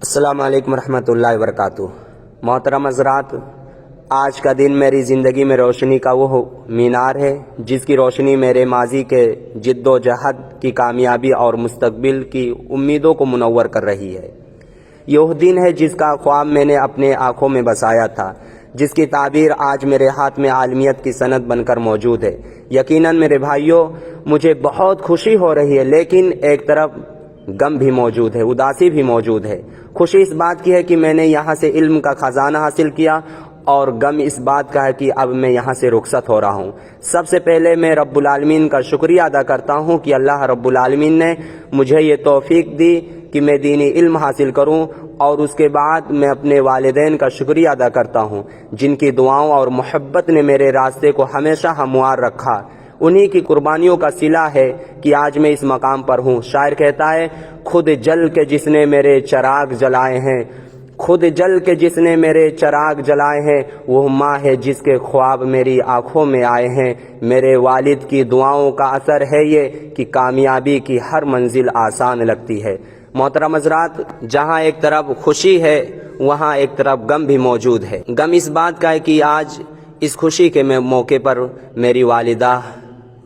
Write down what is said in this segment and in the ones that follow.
السلام علیکم ورحمۃ اللہ وبرکاتہ۔ محترم حضرات، آج کا دن میری زندگی میں روشنی کا وہ مینار ہے جس کی روشنی میرے ماضی کے جد و جہد کی کامیابی اور مستقبل کی امیدوں کو منور کر رہی ہے۔ یہ وہ دن ہے جس کا خواب میں نے اپنے آنکھوں میں بسایا تھا، جس کی تعبیر آج میرے ہاتھ میں عالمیت کی سند بن کر موجود ہے۔ یقیناً میرے بھائیوں، مجھے بہت خوشی ہو رہی ہے، لیکن ایک طرف غم بھی موجود ہے، اداسی بھی موجود ہے۔ خوشی اس بات کی ہے کہ میں نے یہاں سے علم کا خزانہ حاصل کیا، اور غم اس بات کا ہے کہ اب میں یہاں سے رخصت ہو رہا ہوں۔ سب سے پہلے میں رب العالمین کا شکریہ ادا کرتا ہوں کہ اللہ رب العالمین نے مجھے یہ توفیق دی کہ میں دینی علم حاصل کروں، اور اس کے بعد میں اپنے والدین کا شکریہ ادا کرتا ہوں جن کی دعاؤں اور محبت نے میرے راستے کو ہمیشہ ہموار رکھا۔ انہی کی قربانیوں کا صلہ ہے کہ آج میں اس مقام پر ہوں۔ شاعر کہتا ہے، خود جل کے جس نے میرے چراغ جلائے ہیں، خود جل کے جس نے میرے چراغ جلائے ہیں، وہ ماں ہے جس کے خواب میری آنکھوں میں آئے ہیں۔ میرے والد کی دعاؤں کا اثر ہے یہ کہ کامیابی کی ہر منزل آسان لگتی ہے۔ محترم حضرات، جہاں ایک طرف خوشی ہے وہاں ایک طرف غم بھی موجود ہے۔ غم اس بات کا ہے کہ آج اس خوشی کے موقع پر میری والدہ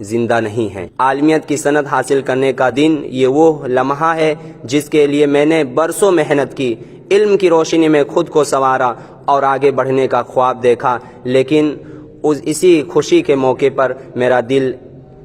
زندہ نہیں ہے۔ عالمیت کی سند حاصل کرنے کا دن یہ وہ لمحہ ہے جس کے لیے میں نے برسوں محنت کی، علم کی روشنی میں خود کو سنوارا اور آگے بڑھنے کا خواب دیکھا، لیکن اسی خوشی کے موقع پر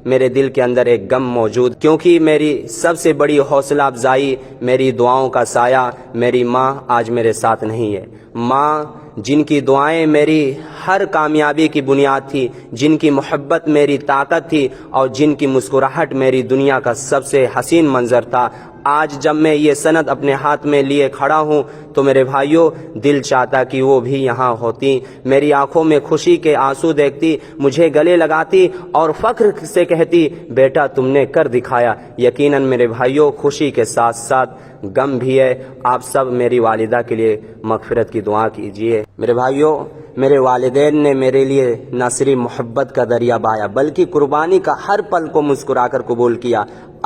میرے دل کے اندر ایک غم موجود، کیونکہ میری سب سے بڑی حوصلہ افزائی، میری دعاؤں کا سایہ میری ماں آج میرے ساتھ نہیں ہے۔ ماں جن کی دعائیں میری ہر کامیابی کی بنیاد تھی، جن کی محبت میری طاقت تھی، اور جن کی مسکراہٹ میری دنیا کا سب سے حسین منظر تھا، آج جب میں یہ سند اپنے ہاتھ میں لیے کھڑا ہوں تو میرے بھائیوں، دل چاہتا کہ وہ بھی یہاں ہوتی، میری آنکھوں میں خوشی کے آنسو دیکھتی، مجھے گلے لگاتی اور فخر سے کہتی، بیٹا تم نے کر دکھایا۔ یقیناً میرے بھائیوں، خوشی کے ساتھ ساتھ غم بھی ہے۔ آپ سب میری والدہ کے لیے مغفرت کی دعا کیجیے۔ میرے بھائیوں، میرے والدین نے میرے لیے نہ صرف محبت کا دریا بہایا بلکہ قربانی کا ہر پل کو مسکرا کر قبول کیا۔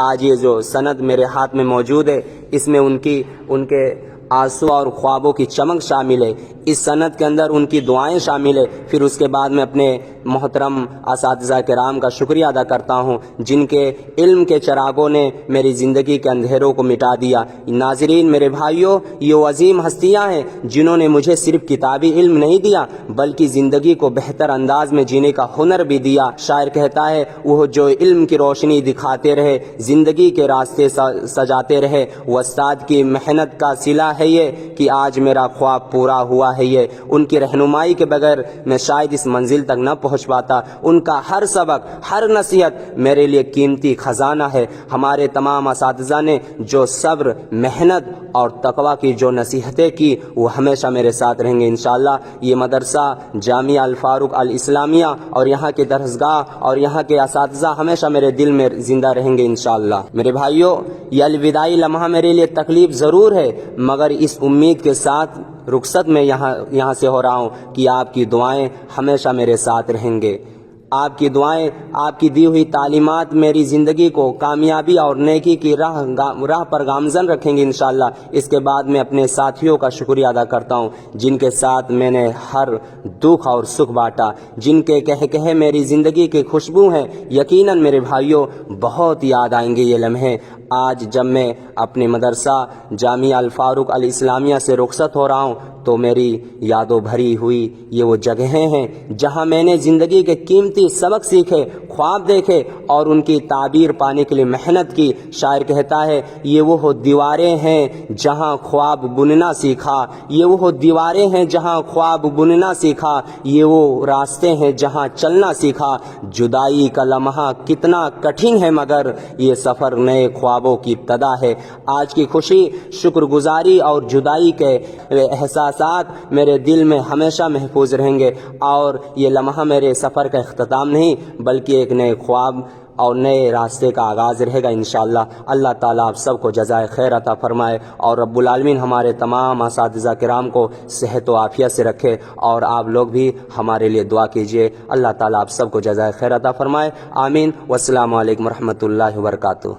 آج یہ جو سند میرے ہاتھ میں موجود ہے، اس میں ان کے آنسو اور خوابوں کی چمک شامل ہے، اس سند کے اندر ان کی دعائیں شامل ہے۔ پھر اس کے بعد میں اپنے محترم اساتذہ کرام کا شکریہ ادا کرتا ہوں جن کے علم کے چراغوں نے میری زندگی کے اندھیروں کو مٹا دیا۔ ناظرین، میرے بھائیوں، یہ وہ عظیم ہستیاں ہیں جنہوں نے مجھے صرف کتابی علم نہیں دیا بلکہ زندگی کو بہتر انداز میں جینے کا ہنر بھی دیا۔ شاعر کہتا ہے، وہ جو علم کی روشنی دکھاتے رہے، زندگی کے راستے سجاتے رہے، وہ استاد کی محنت کا صلہ ہے یہ کہ آج میرا خواب پورا ہوا ہے یہ۔ ان کی رہنمائی کے بغیر میں شاید اس منزل تک نہ پہنچ پاتا۔ ان کا ہر سبق، ہر نصیحت میرے لیے قیمتی خزانہ ہے۔ ہمارے تمام اساتذہ نے جو صبر، محنت اور تقوی کی جو نصیحتیں کی وہ ہمیشہ میرے ساتھ رہیں گے انشاءاللہ۔ یہ مدرسہ جامعہ الفاروق الاسلامیہ اور یہاں کے درسگاہ اور یہاں کے اساتذہ ہمیشہ میرے دل میں زندہ رہیں گے انشاءاللہ۔ میرے بھائیوں، یہ الوداعی لمحہ میرے لیے تکلیف ضرور ہے، مگر اس امید کے ساتھ رخصت میں یہاں سے ہو رہا ہوں کہ آپ کی دعائیں ہمیشہ میرے ساتھ رہیں گے۔ آپ کی دعائیں، آپ کی دی ہوئی تعلیمات میری زندگی کو کامیابی اور نیکی کی راہ پر گامزن رکھیں گے انشاءاللہ۔ اس کے بعد میں اپنے ساتھیوں کا شکریہ ادا کرتا ہوں جن کے ساتھ میں نے ہر دکھ اور سکھ بانٹا، جن کے کہے میری زندگی کی خوشبو ہیں۔ یقیناً میرے بھائیوں، بہت یاد آئیں گے یہ لمحے۔ آج جب میں اپنے مدرسہ جامعہ الفاروق الاسلامیہ سے رخصت ہو رہا ہوں تو میری یادوں بھری ہوئی یہ وہ جگہیں ہیں جہاں میں نے زندگی کے قیمتی سبق سیکھے، خواب دیکھے اور ان کی تعبیر پانے کے لیے محنت کی۔ شاعر کہتا ہے، یہ وہ دیواریں ہیں جہاں خواب بننا سیکھا، یہ وہ دیواریں ہیں جہاں خواب بننا سیکھا، یہ وہ راستے ہیں جہاں چلنا سیکھا۔ جدائی کا لمحہ کتنا کٹھن ہے مگر یہ سفر نئے خوابوں کی ابتدا ہے۔ آج کی خوشی، شکر گزاری اور جدائی کے احساسات میرے دل میں ہمیشہ محفوظ رہیں گے، اور یہ لمحہ میرے سفر کا اختتام نہیں بلکہ ایک نئے خواب اور نئے راستے کا آغاز رہے گا انشاءاللہ۔ اللہ تعالیٰ آپ سب کو جزائے خیر عطا فرمائے، اور رب العالمین ہمارے تمام اساتذہ کرام کو صحت و عافیت سے رکھے، اور آپ لوگ بھی ہمارے لیے دعا کیجیے۔ اللہ تعالیٰ آپ سب کو جزائے خیر عطا فرمائے، آمین۔ والسلام علیکم ورحمۃ اللہ وبرکاتہ۔